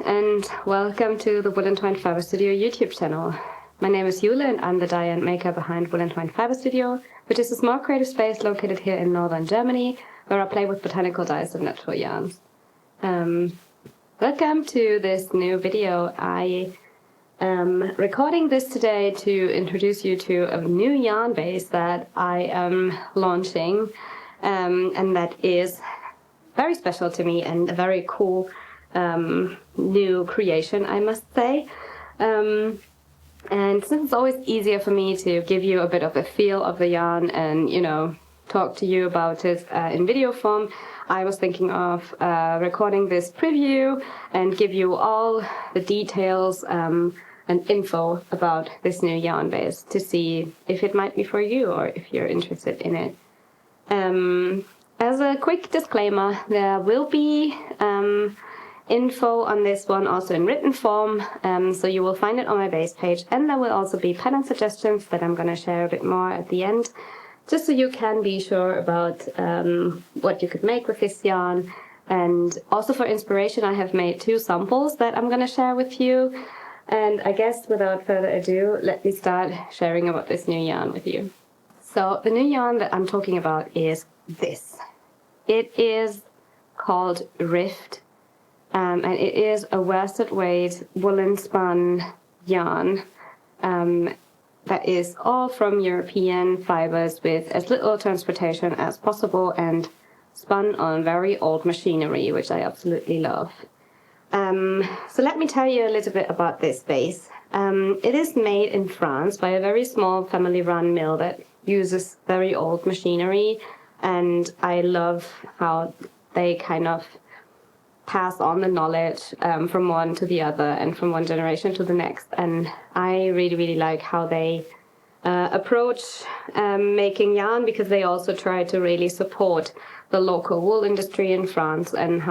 And welcome to the Woollen Twine Fiber Studio YouTube channel. My name is Jule and I'm the dye and maker behind Woollen Twine Fiber Studio, which is a small creative space located here in northern Germany, where I play with botanical dyes and natural yarns. Welcome to this new video. I am recording this today to introduce you to a new yarn base that I am launching, and that is very special to me and a very cool new creation, I must say. And since it's always easier for me to give you a bit of a feel of the yarn and, you know, talk to you about it in video form, I was thinking of recording this preview and give you all the details and info about this new yarn base to see if it might be for you or if you're interested in it. As a quick disclaimer, there will be info on this one also in written form, so you will find it on my base page, and there will also be pattern suggestions that I'm going to share a bit more at the end, just so you can be sure about what you could make with this yarn. And also for inspiration, I have made 2 samples that I'm going to share with you. And I guess without further ado, let me start sharing about this new yarn with you. So the new yarn that I'm talking about is this. It is called Rift. And it is a worsted weight woolen spun yarn that is all from European fibers with as little transportation as possible and spun on very old machinery, which I absolutely love. So let me tell you a little bit about this base. It is made in France by a very small family-run mill that uses very old machinery, and I love how they kind of pass on the knowledge from one to the other and from one generation to the next. And I really like how they approach making yarn, because they also try to really support the local wool industry in France and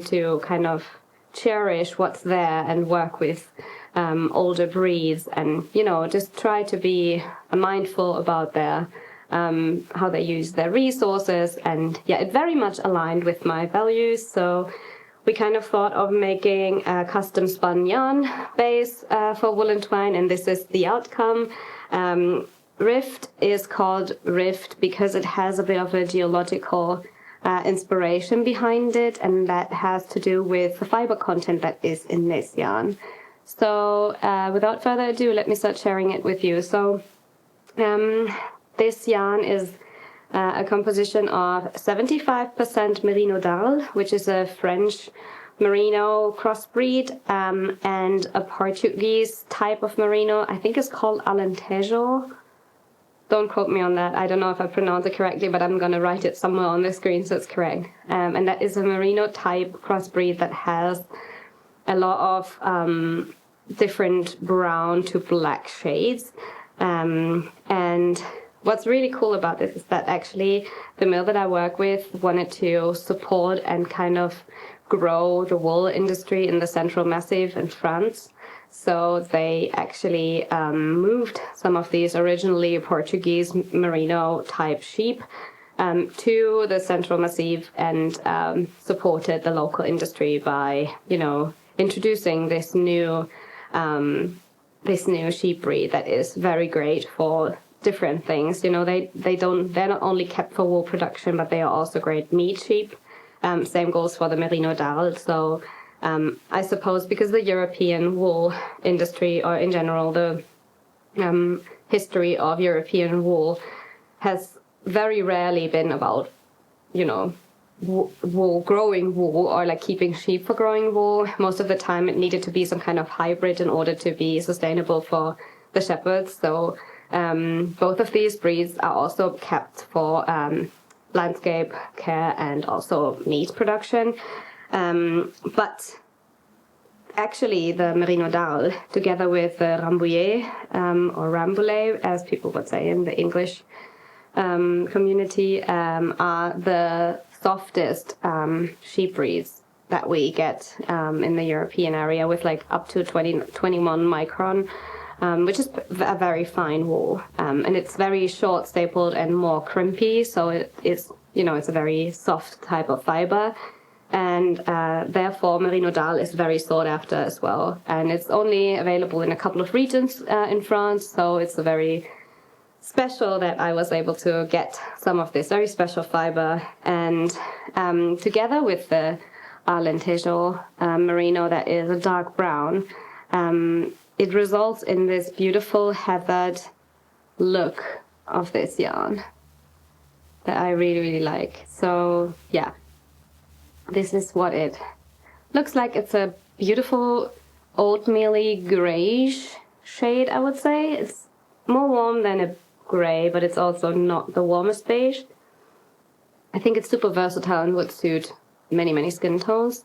to kind of cherish what's there and work with older breeds, and, you know, just try to be mindful about their how they use their resources. And yeah, it very much aligned with my values, so we kind of thought of making a custom spun yarn base for Woollen Twine, and this is the outcome. Rift is called Rift because it has a bit of a geological inspiration behind it, and that has to do with the fiber content that is in this yarn. So without further ado, let me start sharing it with you. So this yarn is a composition of 75% merino d'Arles, which is a French merino crossbreed, and a Portuguese type of merino. I think it's called alentejo. Don't quote me on that. I don't know if I pronounce it correctly, but I'm going to write it somewhere on the screen so it's correct. And that is a merino type crossbreed that has a lot of different brown to black shades. And what's really cool about this is that actually the mill that I work with wanted to support and kind of grow the wool industry in the Central Massif in France. So they actually moved some of these originally Portuguese merino type sheep to the Central Massif and supported the local industry by, you know, introducing this new sheep breed that is very great for different things. You know, they're not only kept for wool production, but they are also great meat sheep. Same goes for the merino d'Arles. So I suppose because the European wool industry, or in general the history of European wool, has very rarely been about, you know, growing wool or like keeping sheep for growing wool. Most of the time it needed to be some kind of hybrid in order to be sustainable for the shepherds. So both of these breeds are also kept for landscape care and also meat production. But actually, the merino dalle, together with the rambouillet, or rambouillet, as people would say in the English community, are the softest sheep breeds that we get in the European area, with like up to 21 micron, which is a very fine wool. And it's very short stapled and more crimpy, so it's a very soft type of fiber. And therefore, merino dalle is very sought after as well. And it's only available in a couple of regions in France, so it's a very special that I was able to get some of this very special fiber. And together with the alentejo merino, that is a dark brown, it results in this beautiful heathered look of this yarn that I really, really like. So yeah. This is what it looks like. It's a beautiful oatmeal-y grayish shade, I would say. It's more warm than a gray, but it's also not the warmest beige. I think it's super versatile and would suit many, many skin tones.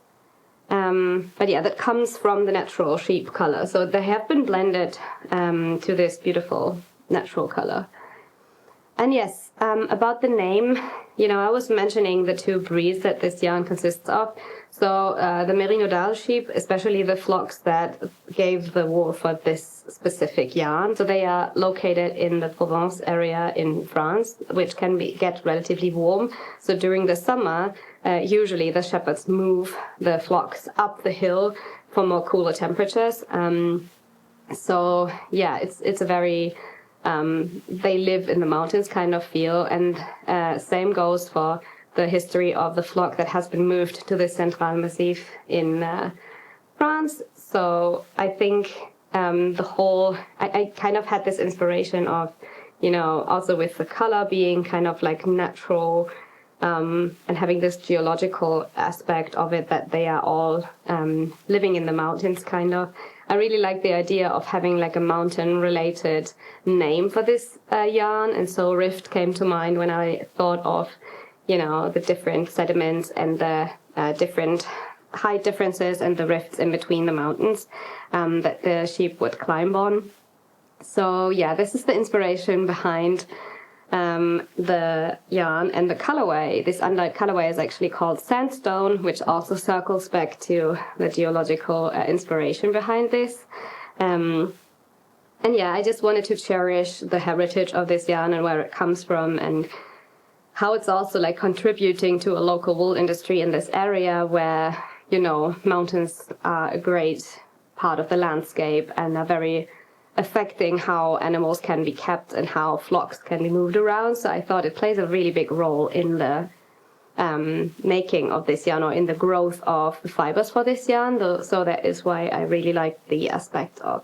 But yeah, that comes from the natural sheep color. So they have been blended to this beautiful natural color. And yes, about the name, I was mentioning the two breeds that this yarn consists of. So the merino dalle sheep, especially the flocks that gave the wool for this specific yarn. So they are located in the Provence area in France, which can get relatively warm. So during the summer, usually the shepherds move the flocks up the hill for more cooler temperatures. So yeah, it's a very they live in the mountains kind of feel, and same goes for the history of the flock that has been moved to the Central Massif in France. So I think I kind of had this inspiration of, also with the color being kind of like natural, and having this geological aspect of it, that they are all living in the mountains kind of. I really like the idea of having like a mountain-related name for this yarn, and so rift came to mind when I thought of, the different sediments and the different height differences and the rifts in between the mountains that the sheep would climb on. So yeah, this is the inspiration behind the yarn and the colorway. This undyed colorway is actually called sandstone, which also circles back to the geological inspiration behind this. And yeah, I just wanted to cherish the heritage of this yarn and where it comes from, and how it's also like contributing to a local wool industry in this area where, mountains are a great part of the landscape and are very affecting how animals can be kept and how flocks can be moved around. So I thought it plays a really big role in the making of this yarn, or in the growth of the fibers for this yarn. So that is why I really like the aspect of,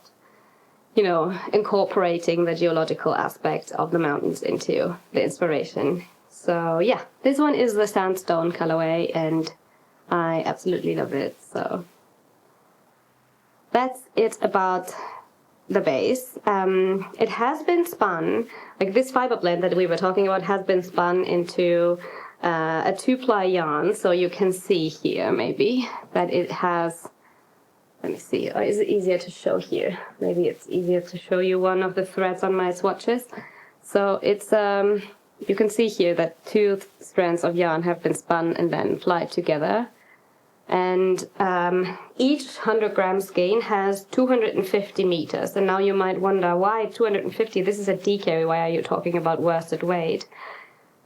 incorporating the geological aspect of the mountains into the inspiration. So yeah, this one is the sandstone colorway, and I absolutely love it. So that's it about the base. It has been spun, like this fiber blend that we were talking about has been spun into a 2-ply yarn. So you can see here maybe that it has, let me see, or is it easier to show here? Maybe it's easier to show you one of the threads on my swatches. So it's, you can see here that 2 strands of yarn have been spun and then plied together. And each 100 gram skein has 250 meters. And now you might wonder, why 250? This is a DK. Why are you talking about worsted weight?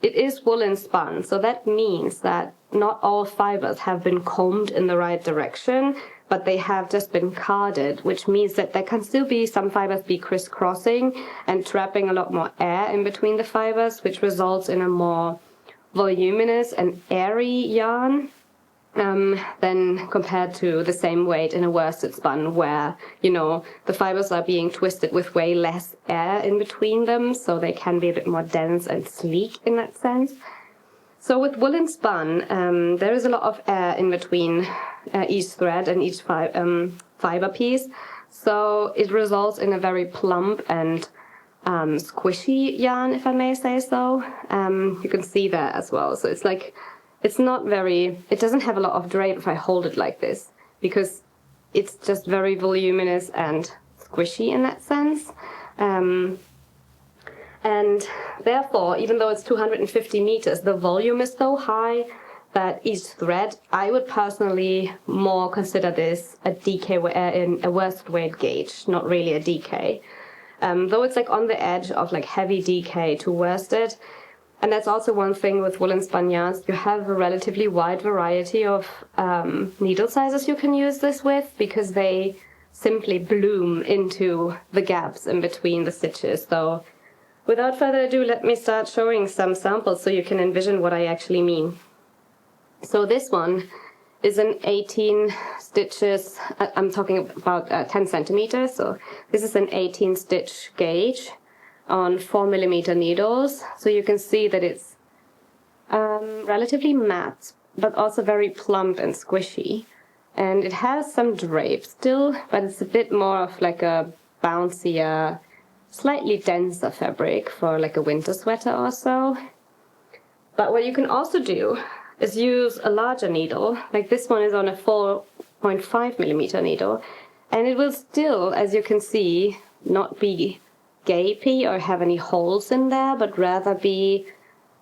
It is woolen spun, so that means that not all fibers have been combed in the right direction, but they have just been carded, which means that there can still be some fibers be crisscrossing and trapping a lot more air in between the fibers, which results in a more voluminous and airy yarn. Than compared to the same weight in a worsted spun, where, the fibers are being twisted with way less air in between them, so they can be a bit more dense and sleek in that sense. So with woolen spun, there is a lot of air in between each thread and each fiber piece, so it results in a very plump and squishy yarn, if I may say so. You can see that as well. So it's like it's not very, it doesn't have a lot of drape if I hold it like this, because it's just very voluminous and squishy in that sense. And therefore, even though it's 250 meters, the volume is so high that each thread, I would personally more consider this a DK in a worsted weight gauge, not really a DK. Though it's like on the edge of like heavy DK to worsted. And that's also one thing with woolen spun yarns. You have a relatively wide variety of needle sizes you can use this with, because they simply bloom into the gaps in between the stitches. So without further ado, let me start showing some samples so you can envision what I actually mean. So this one is an 18 stitches, I'm talking about 10 centimeters, so this is an 18 stitch gauge on 4mm needles. So you can see that it's relatively matte, but also very plump and squishy. And it has some drape still, but it's a bit more of like a bouncier, slightly denser fabric for like a winter sweater or so. But what you can also do is use a larger needle, like this one is on a 4.5mm needle, and it will still, as you can see, not be gapey or have any holes in there, but rather be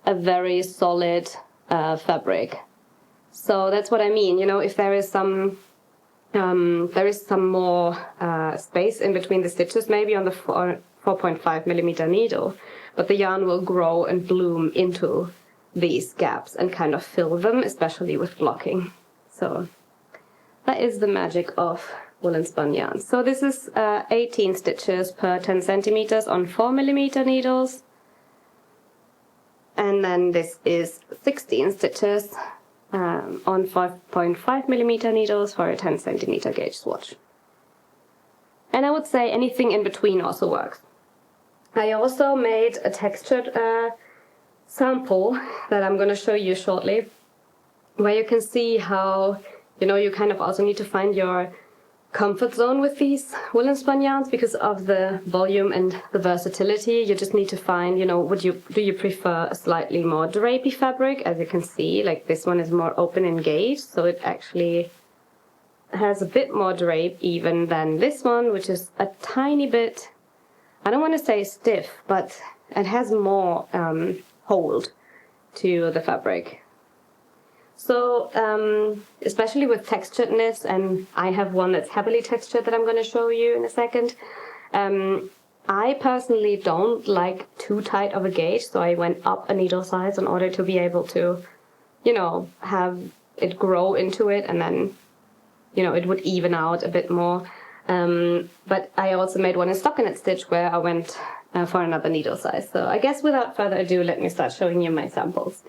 a very solid fabric. So that's what I mean, you know, if there is some more space in between the stitches, maybe on the 4.5mm needle, but the yarn will grow and bloom into these gaps and kind of fill them, especially with blocking. So that is the magic of woolen spun yarns. So this is 18 stitches per 10 centimeters on 4mm needles, and then this is 16 stitches on 5.5mm needles for a 10 centimeter gauge swatch. And I would say anything in between also works. I also made a textured sample that I'm going to show you shortly, where you can see how, you know, you kind of also need to find your comfort zone with these woolen spun yarns because of the volume and the versatility. You just need to find, you know, do you prefer a slightly more drapey fabric? As you can see, like this one is more open and gauge, so it actually has a bit more drape even than this one, which is a tiny bit, I don't want to say stiff, but it has more hold to the fabric. So especially with texturedness, and I have one that's heavily textured that I'm going to show you in a second, I personally don't like too tight of a gauge, so I went up a needle size in order to be able to, you know, have it grow into it, and then, you know, it would even out a bit more. But I also made one in stockinette stitch where I went for another needle size. So I guess without further ado, let me start showing you my samples.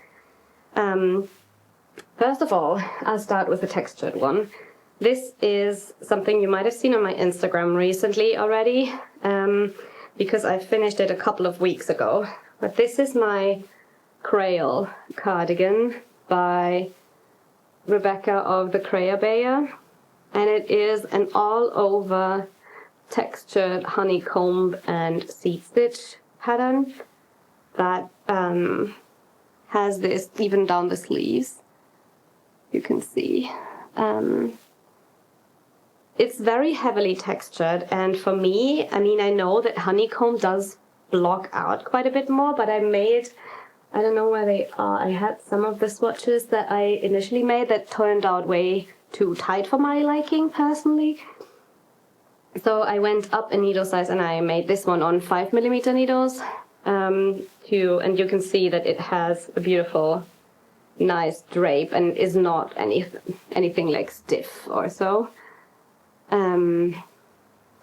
First of all, I'll start with the textured one. This is something you might have seen on my Instagram recently already, because I finished it a couple of weeks ago. But this is my Creole cardigan by Rebecca of the Creole Bayer, and it is an all-over textured honeycomb and seed stitch pattern that has this even down the sleeves. You can see. It's very heavily textured, and for me, I mean, I know that honeycomb does block out quite a bit more, but I don't know where they are. I had some of the swatches that I initially made that turned out way too tight for my liking, personally. So I went up a needle size and I made this one on 5mm needles, and you can see that it has a beautiful, nice drape and is not anything like stiff or so.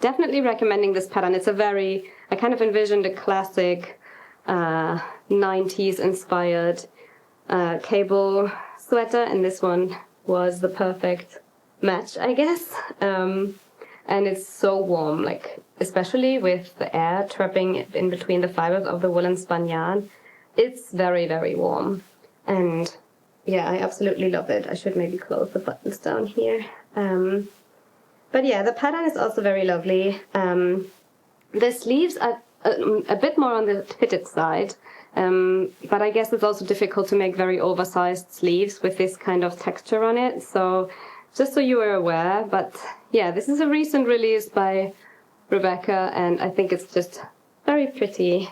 Definitely recommending this pattern. It's I kind of envisioned a classic 90s inspired cable sweater, and this one was the perfect match, I guess. And it's so warm, like especially with the air trapping in between the fibers of the woolen spun yarn. It's very, very warm. And yeah, I absolutely love it. I should maybe close the buttons down here. But yeah, the pattern is also very lovely. The sleeves are a bit more on the fitted side, But I guess it's also difficult to make very oversized sleeves with this kind of texture on it. So just so you are aware, but yeah, this is a recent release by Rebecca, and I think it's just very pretty.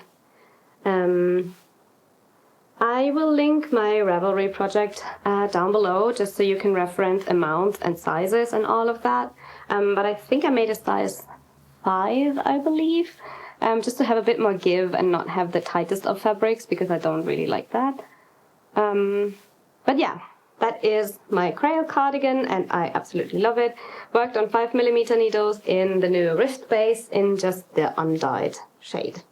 I will link my Ravelry project down below just so you can reference amounts and sizes and all of that. But I think I made a size 5, I believe, just to have a bit more give and not have the tightest of fabrics because I don't really like that. But yeah, that is my Crayon cardigan and I absolutely love it. Worked on 5mm needles in the new wrist base in just the undyed shade.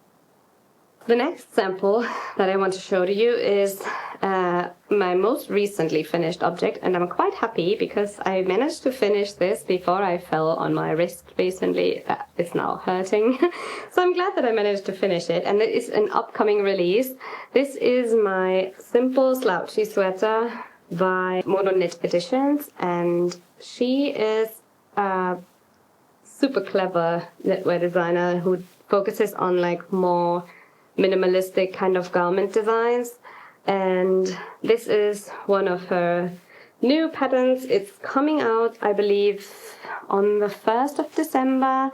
The next sample that I want to show to you is my most recently finished object, and I'm quite happy because I managed to finish this before I fell on my wrist recently. It's now hurting. So I'm glad that I managed to finish it, and it is an upcoming release. This is my simple slouchy sweater by Mono Knit Editions, and she is a super clever knitwear designer who focuses on like more minimalistic kind of garment designs, and this is one of her new patterns. It's coming out, I believe, on the 1st of December,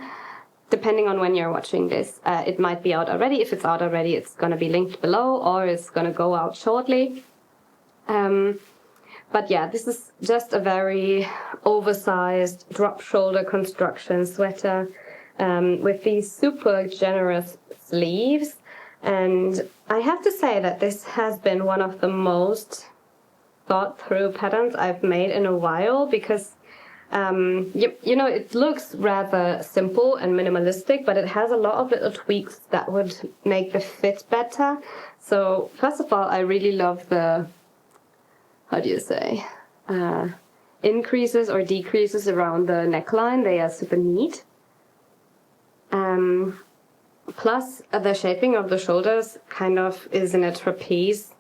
depending on when you're watching this. It might be out already. If it's out already, it's going to be linked below, or it's going to go out shortly. But yeah, this is just a very oversized drop shoulder construction sweater with these super generous sleeves. And I have to say that this has been one of the most thought through patterns I've made in a while because, you know, it looks rather simple and minimalistic, but it has a lot of little tweaks that would make the fit better. So first of all, I really love the, how do you say, increases or decreases around the neckline. They are super neat. Plus, the shaping of the shoulders kind of is in a trapeze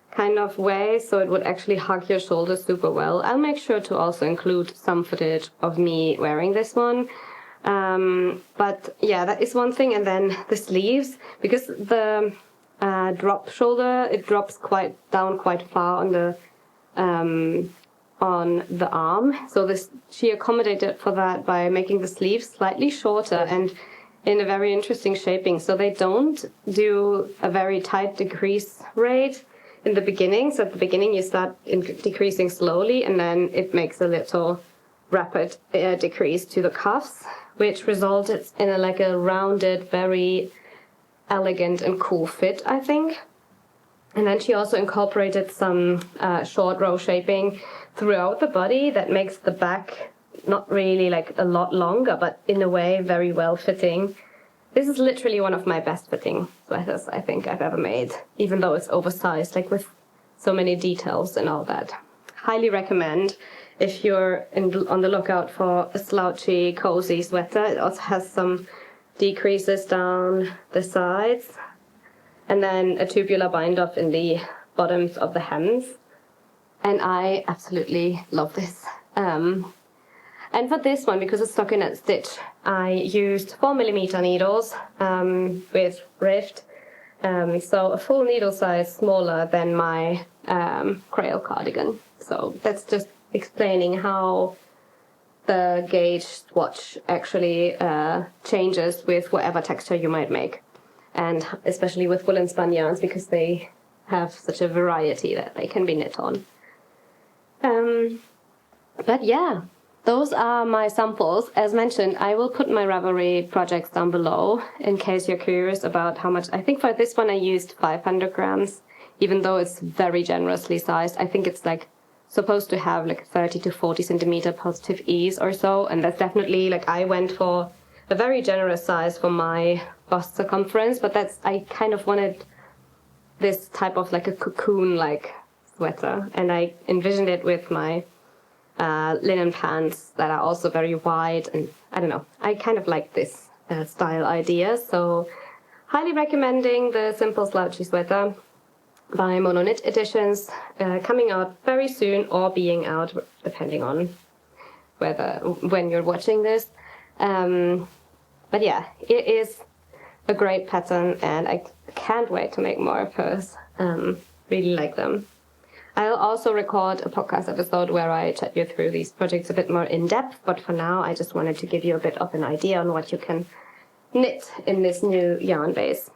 kind of way, so it would actually hug your shoulders super well. I'll make sure to also include some footage of me wearing this one. But yeah, that is one thing. And then the sleeves, because the drop shoulder, it drops quite down quite far on the arm. So this, she accommodated for that by making the sleeves slightly shorter and in a very interesting shaping. So they don't do a very tight decrease rate in the beginning. So at the beginning you start decreasing slowly, and then it makes a little rapid decrease to the cuffs, which resulted in a rounded, very elegant and cool fit, I think. And then she also incorporated some short row shaping throughout the body that makes the back not really like a lot longer, but in a way very well fitting. This is literally one of my best fitting sweaters I think I've ever made, even though it's oversized, like with so many details and all that. Highly recommend if you're on the lookout for a slouchy, cozy sweater. It also has some decreases down the sides, and then a tubular bind off in the bottoms of the hems. And I absolutely love this. And for this one, because it's stockinette stitch, I used 4mm needles with rift. So a full needle size smaller than my Crayon cardigan. So that's just explaining how the gauge swatch actually changes with whatever texture you might make. And especially with woolen spun yarns, because they have such a variety that they can be knit on. But yeah, those are my samples. As mentioned, I will put my Ravelry projects down below in case you're curious about how much. I think for this one I used 500 grams, even though it's very generously sized. I think it's like supposed to have like 30 to 40 centimeter positive ease or so, and that's definitely like I went for a very generous size for my bust circumference, but that's, I kind of wanted this type of like a cocoon like sweater, and I envisioned it with my linen pants that are also very wide, and I don't know, I kind of like this style idea. So highly recommending the simple slouchy sweater by Mono Knit Editions, coming out very soon, or being out depending on when you're watching this. But yeah, it is a great pattern, and I can't wait to make more of hers. Really like them. I'll also record a podcast episode where I chat you through these projects a bit more in depth, but for now I just wanted to give you a bit of an idea on what you can knit in this new yarn base.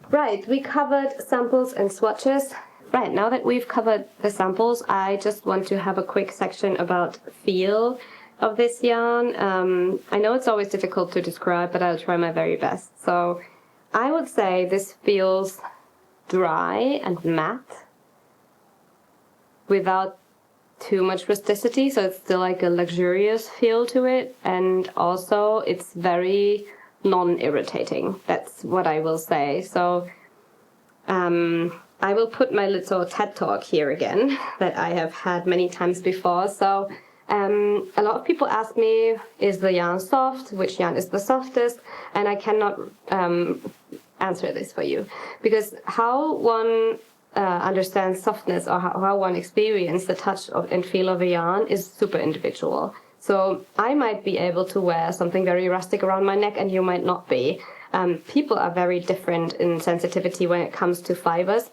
Right, we covered samples and swatches. Right, now that we've covered the samples, I just want to have a quick section about feel of this yarn. I know it's always difficult to describe, but I'll try my very best. So I would say this feels dry and matte without too much rusticity, so it's still like a luxurious feel to it, and also it's very non-irritating. That's what I will say. So I will put my little TED talk here again that I have had many times before. So a lot of people ask me, is the yarn soft? Which yarn is the softest? And I cannot answer this for you, because how one understands softness, or how one experiences the touch of and feel of a yarn, is super individual. So I might be able to wear something very rustic around my neck and you might not be. People are very different in sensitivity when it comes to fibers.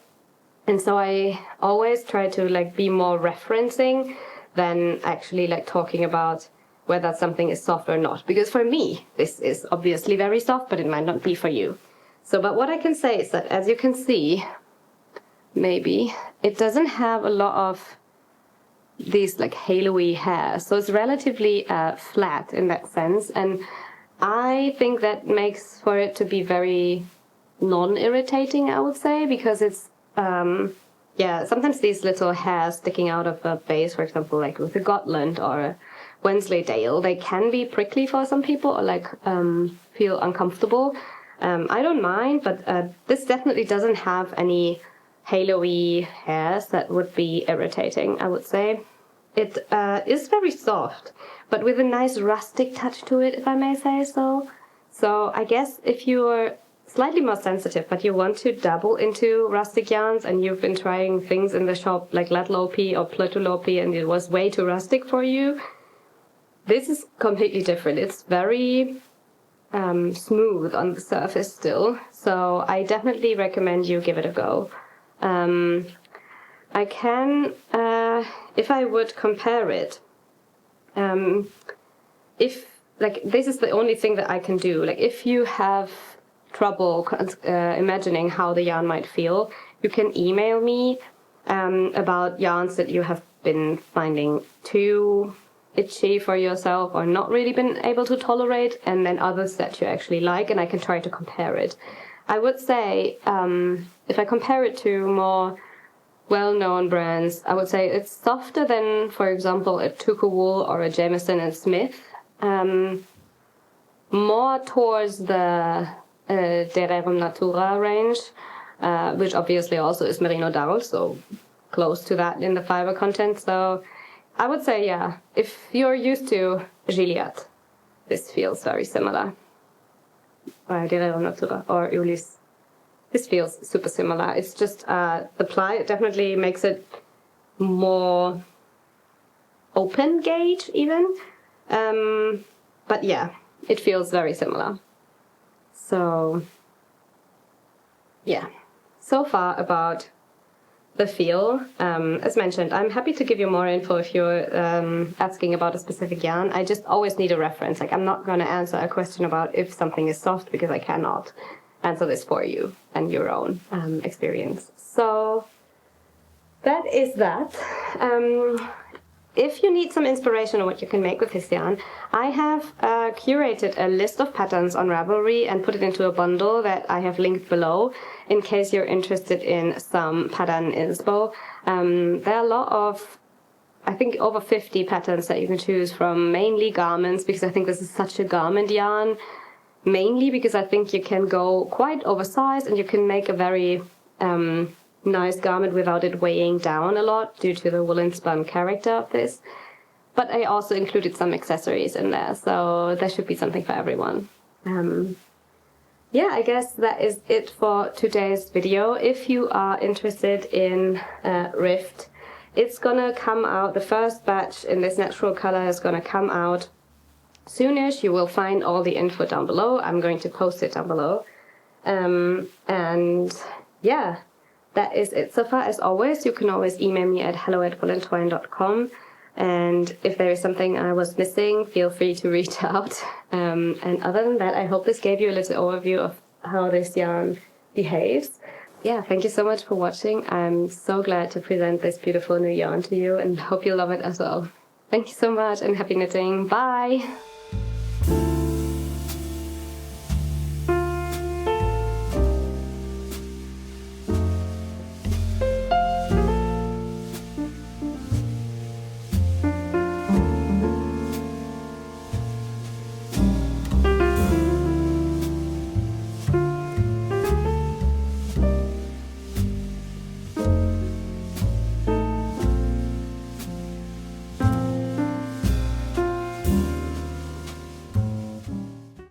And so I always try to like be more referencing than actually like talking about whether something is soft or not. Because for me, this is obviously very soft, but it might not be for you. So, but what I can say is that, as you can see, maybe, it doesn't have a lot of these like halo-y hairs. So it's relatively flat in that sense. And I think that makes for it to be very non-irritating, I would say, because it's, yeah, sometimes these little hairs sticking out of a base, for example, like with a Gotland or a Wensleydale, they can be prickly for some people, or like feel uncomfortable. I don't mind, but this definitely doesn't have any halo-y hairs that would be irritating, I would say. It is very soft, but with a nice rustic touch to it, if I may say so. So I guess if you're slightly more sensitive, but you want to dabble into rustic yarns and you've been trying things in the shop like Latlopi or Plötulopi and it was way too rustic for you, this is completely different. It's very smooth on the surface still, so I definitely recommend you give it a go. I can, if I would compare it, if, like, this is the only thing that I can do, like, if you have trouble imagining how the yarn might feel, you can email me about yarns that you have been finding too itchy for yourself or not really been able to tolerate, and then others that you actually like, and I can try to compare it. I would say, if I compare it to more well-known brands, I would say it's softer than, for example, a Tuku Wool or a Jameson and Smith. More towards the De Rerum Natura range, which obviously also is merino dull, so close to that in the fiber content. So I would say, yeah, if you're used to Gilliatt, this feels very similar. De Rerum Natura or Ulysse. This feels super similar. It's just the ply definitely makes it more open gauge even. But yeah, it feels very similar. So yeah, so far about the feel. As mentioned, I'm happy to give you more info if you're asking about a specific yarn. I just always need a reference. Like, I'm not going to answer a question about if something is soft, because I cannot answer this for you and your own experience. So that is that. If you need some inspiration on what you can make with this yarn, I have curated a list of patterns on Ravelry and put it into a bundle that I have linked below in case you're interested in some pattern inspo. There are a lot of, I think, over 50 patterns that you can choose from, mainly garments, because I think this is such a garment yarn. Mainly because I think you can go quite oversized and you can make a very nice garment without it weighing down a lot due to the woolen spun character of this. But I also included some accessories in there, so there should be something for everyone. Yeah, I guess that is it for today's video. If you are interested in Rift, it's gonna come out, the first batch in this natural color is gonna come out soonish. You will find all the info down below. I'm going to post it down below. And yeah, that is it so far. As always, you can always email me at hello@woolentwine.com. And if there is something I was missing, feel free to reach out. And other than that, I hope this gave you a little overview of how this yarn behaves. Yeah, thank you so much for watching. I'm so glad to present this beautiful new yarn to you and hope you love it as well. Thank you so much and happy knitting. Bye!